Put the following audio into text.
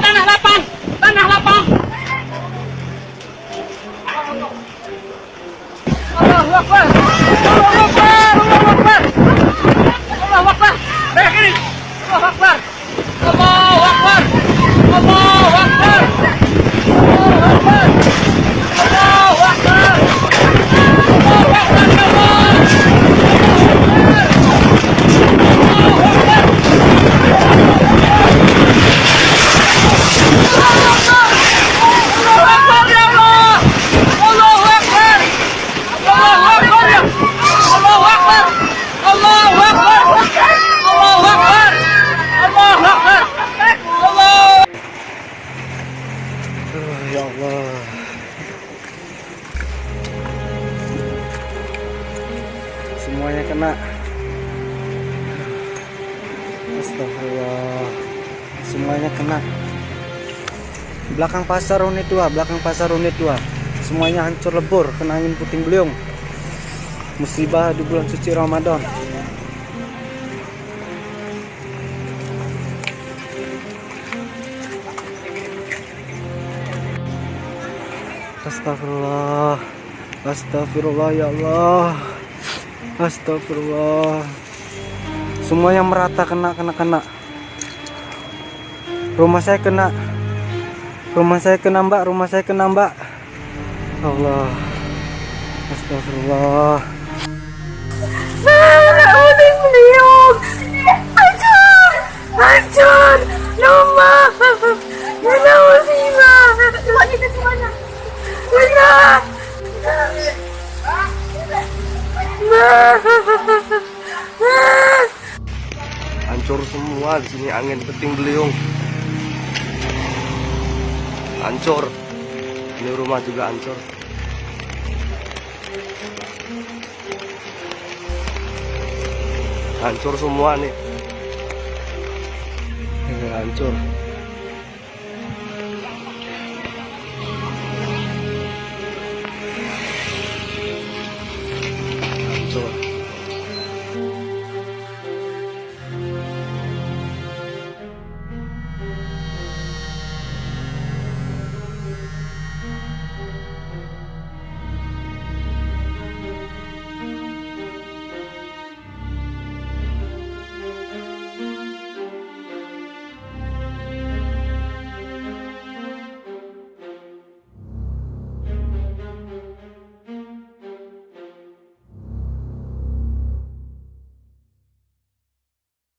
Tanah lapang, tanah lapang. Allahu Akbar, Allahu Akbar, Allahu Akbar, Allahu Akbar. Berak kiri, Allahu Akbar, Allahu Akbar, Allahu Akbar, Allahu Akbar, Allahu Akbar, Allahu Akbar, Ya Allah. Semuanya kena. Astagfirullah. Semuanya kena. Belakang pasar unit 2, belakang pasar unit 2. Semuanya hancur lebur kena angin puting beliung. Musibah di bulan suci Ramadan. Astagfirullah. Astagfirullah ya Allah. Astagfirullah. Semua yang merata kena. Rumah saya kena. Rumah saya kena mbak. Rumah saya kena mbak. Allah. Astagfirullah. Puting beliung. Hancur. Hancur. Rumah. Kena musibah. Semuanya ke mana? Kena. Hancur semua di sini, angin puting beliung. Hancur. Ini rumah juga hancur. Hancur semua nih. Hancur.